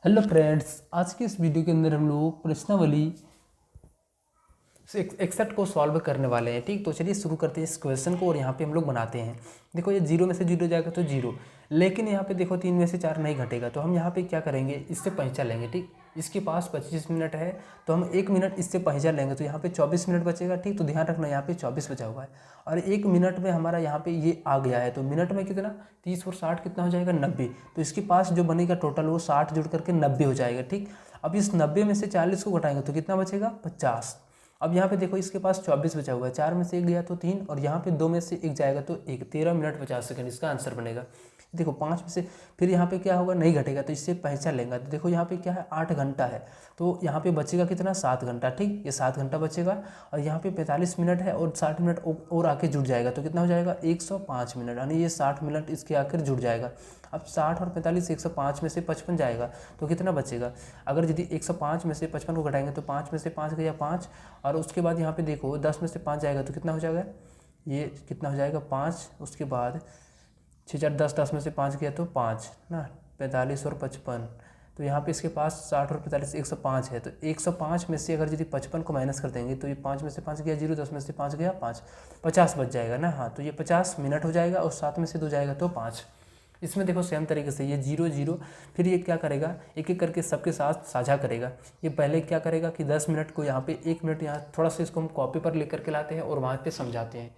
Hello friends, आज की इस वीडियो के अंदर हम लोग प्रश्नावली से 61 को सॉल्व करने वाले हैं। ठीक, तो चलिए शुरू करते हैं इस क्वेश्चन को और यहाँ पे हम लोग बनाते हैं। देखो, ये जीरो में से जीरो जाएगा तो जीरो, लेकिन यहाँ पे देखो 3 में से 4 नहीं घटेगा, तो हम यहाँ पे क्या करेंगे, इससे पहिचा लेंगे। ठीक, इसके पास 25 मिनट है तो हम 1 मिनट इससे पहिचा लेंगे, तो यहाँ पे 24 मिनट बचेगा। ठीक, तो ध्यान रखना यहाँ पे 24 बचा हुआ है और 1 मिनट में हमारा यहाँ पे ये आ गया है, तो मिनट में कितना, 30 और 60 कितना हो जाएगा, 90। तो इसके पास जो बनेगा टोटल वो 60 जुड़ करके 90 हो जाएगा। ठीक, अब इस 90 में से 40 को घटाएंगे तो कितना बचेगा, 50। अब यहाँ पे देखो, इसके पास 24 बचा हुआ है, 4 में से 1 गया तो 3 और यहाँ पे 2 में से 1 जाएगा तो 1, 13 मिनट 50 सेकंड इसका आंसर बनेगा। देखो 5 में से फिर यहाँ पे क्या होगा, नहीं घटेगा, तो इससे पहचान लेंगे। तो देखो यहाँ पे क्या है, 8 घंटा है, तो यहाँ पे बचेगा कितना, 7 घंटा। ठीक, ये 7 घंटा बचेगा और यहाँ पे 45 मिनट है और 60 मिनट और आके जुड़ जाएगा, तो कितना हो जाएगा, 105 मिनट, यानी ये 60 मिनट इसके आकर जुड़ जाएगा। अब 60 और 45, 105 में से 55 जाएगा तो कितना बचेगा। अगर यदि 105 में से 55 को घटाएंगे तो 5 में से 5 गया 5, और उसके बाद यहाँ पे देखो 10 में से 5 जाएगा तो कितना हो जाएगा, ये कितना हो जाएगा 5, उसके बाद 6 4 10, 10 में से 5 गया तो 5 ना, 45 और 55, तो यहाँ पे इसके पास 60 और 45 105 है, तो 105 में से अगर यदि 55 को माइनस कर देंगे तो ये 5 में से 5 गया 0, 10 में से 5 गया 5, 50 बच जाएगा ना। हाँ, तो ये 50 मिनट हो जाएगा और 7 में से 2 जाएगा तो 5। इसमें देखो सेम तरीके से ये 0 0, फिर ये क्या करेगा, एक एक करके सबके साथ साझा करेगा। ये पहले क्या करेगा कि 10 मिनट को यहाँ पे 1 मिनट यहाँ थोड़ा सा इसको हम कॉपी पर लेकर के लाते हैं और वहाँ पे समझाते हैं।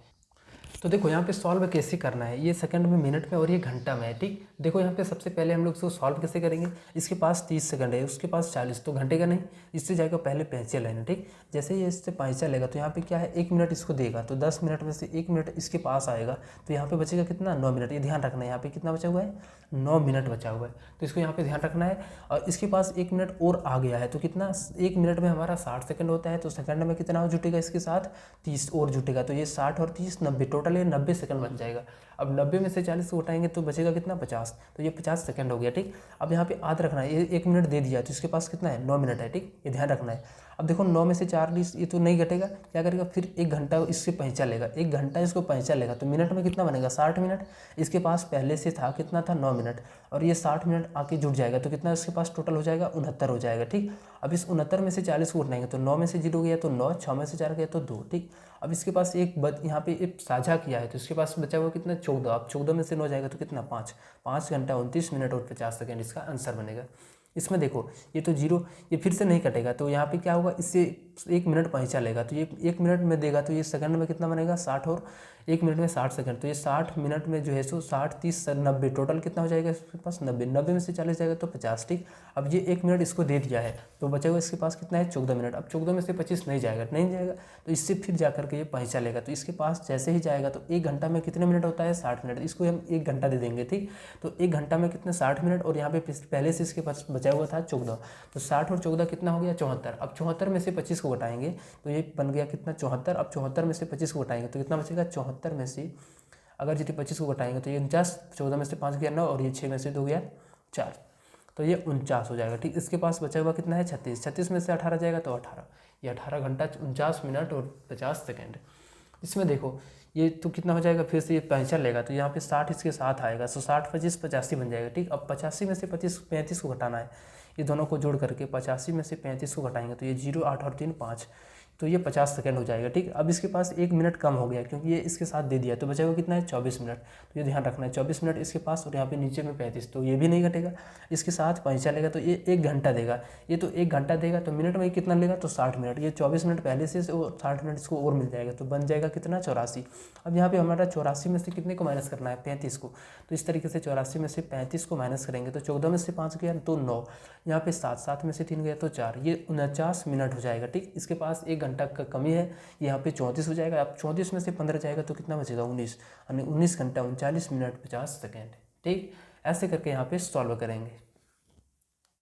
तो देखो यहाँ पे सॉल्व कैसे करना है, ये सेकंड में, मिनट में और ये घंटा में है। ठीक, देखो यहाँ पे सबसे पहले हम लोग इसको सॉल्व कैसे करेंगे, इसके पास 30 सेकंड है, उसके पास 40, तो घंटे का नहीं, इससे जाएगा पहले पैंचा लेना। ठीक, जैसे ये इससे पैंचा लेगा तो यहाँ पे क्या है, 1 मिनट इसको देगा, तो 10 मिनट में से 1 मिनट इसके पास आएगा, तो यहाँ पे बचेगा कितना, 9 मिनट। ये ध्यान रखना है, यहाँ पे कितना बचा हुआ है, 9 मिनट बचा हुआ है, तो इसको यहाँ पे ध्यान रखना है। और इसके पास 1 मिनट और आ गया है, तो कितना, 1 मिनट में हमारा 60 सेकंड होता है, तो सेकंड में कितना जुटेगा, इसके साथ 30 और जुटेगा, तो ये 60 और 30 90, टोटल ये 90 सेकंड बन जाएगा। अब 90 में से 40 को उठाएंगे तो बचेगा कितना, 50, तो ये 50 सेकंड हो गया। ठीक, अब यहाँ पे याद रखना है, ये 1 मिनट दे दिया तो इसके पास कितना है, 9 मिनट है। ठीक, ये ध्यान रखना है। अब देखो 9 में से 40 ये तो नहीं घटेगा, क्या करेगा, फिर 1 घंटा इससे पहचा लेगा, 1 घंटा इसको पहचा लेगा, तो मिनट में कितना बनेगा, 60 मिनट। इसके पास पहले से था कितना था, 9 मिनट, और ये 60 मिनट आके जुड़ जाएगा, तो कितना इसके पास टोटल हो जाएगा, 69 हो जाएगा। ठीक, अब इस 69 में से 40 को उठाएंगे तो 9 में से 0 गया तो 9, 6 में से 4 गया तो 2। ठीक, अब इसके पास एक यहाँ पे एक साझा किया है, तो इसके पास बचा हुआ कितना, 14। अब 14 में से 9 जाएगा तो कितना, 5, 5 घंटा 29 मिनट और 50 सेकेंड इसका आंसर बनेगा। इसमें देखो ये तो 0, ये फिर से नहीं कटेगा, तो यहाँ पे क्या होगा, इससे 1 मिनट पहुँचा लेगा, तो ये 1 मिनट में देगा, तो ये सेकंड में कितना बनेगा, 60, और 1 मिनट में 60 सेकंड, तो ये 60 मिनट में जो है सो 60 30 90, टोटल कितना हो जाएगा इसके पास, 90, 90 में से 40 जाएगा तो 50। ठीक, अब ये 1 मिनट इसको दे दिया है, तो बचेगा इसके पास कितना है, 14 मिनट। अब 14 में से 25 नहीं जाएगा, तो इससे फिर जा करके ये पहुँचा लेगा, तो इसके पास जैसे ही जाएगा तो 1 घंटा में कितने मिनट होता है, 60 मिनट, इसको हम 1 घंटा दे देंगे। ठीक, तो 1 घंटा में कितने, 60 मिनट, और यहाँ पे पहले से इसके पास बचा हुआ था 14, तो 60 और 14 कितना हो गया, 74। अब 74 में से 25 को घटाएंगे तो ये बन गया कितना, 74। अब 74 में से 25 को घटाएंगे तो कितना बचेगा, 74 में से अगर जितने 25 को घटाएंगे तो ये 49, 14 में से 5 गया 9, और ये 6 में से 2 गया 4, तो ये 49 हो जाएगा। ठीक, इसके पास बचा हुआ कितना है, 36, 36 में से 18 जाएगा तो 18, ये 18 घंटा 49 मिनट और 50 सेकेंड। इसमें देखो ये तो कितना हो जाएगा, फिर से ये पैंचा लेगा, तो यहाँ पे 60 इसके साथ आएगा, तो 60 25 85 बन जाएगा। ठीक, अब 85 में से 35 को घटाना है, ये दोनों को जोड़ करके 85 में से 35 को घटाएंगे तो ये 0, 8 और 3 5, तो ये 50 सेकंड हो जाएगा। ठीक, अब इसके पास 1 मिनट कम हो गया क्योंकि ये इसके साथ दे दिया, तो बचा हुआ कितना है, 24 मिनट, तो ये ध्यान रखना है, 24 मिनट इसके पास, और यहाँ पे नीचे में 35, तो ये भी नहीं घटेगा, इसके साथ पैंचा लेगा तो ये 1 घंटा देगा, ये तो 1 घंटा देगा, तो मिनट में कितना लेगा, तो 60 मिनट, ये 24 मिनट पहले से 60 मिनट इसको और मिल जाएगा, तो बन जाएगा कितना, 84। अब यहाँ पे हमारा 84 में से कितने को माइनस करना है, 35 को, तो इस तरीके से 84 में से 35 को माइनस करेंगे तो 14 में से 5 गया तो 9, यहाँ पे 7, 7 में से 3 गया तो 4, ये 49 मिनट हो जाएगा। ठीक, इसके पास 1 घंटा का कमी है, यहाँ पे 34 हो जाएगा। अब 34 में से 15 जाएगा तो कितना बचेगा, 19, यानी 19 घंटा 39 मिनट 50 सेकेंड। ठीक, ऐसे करके यहाँ पे सॉल्व करेंगे।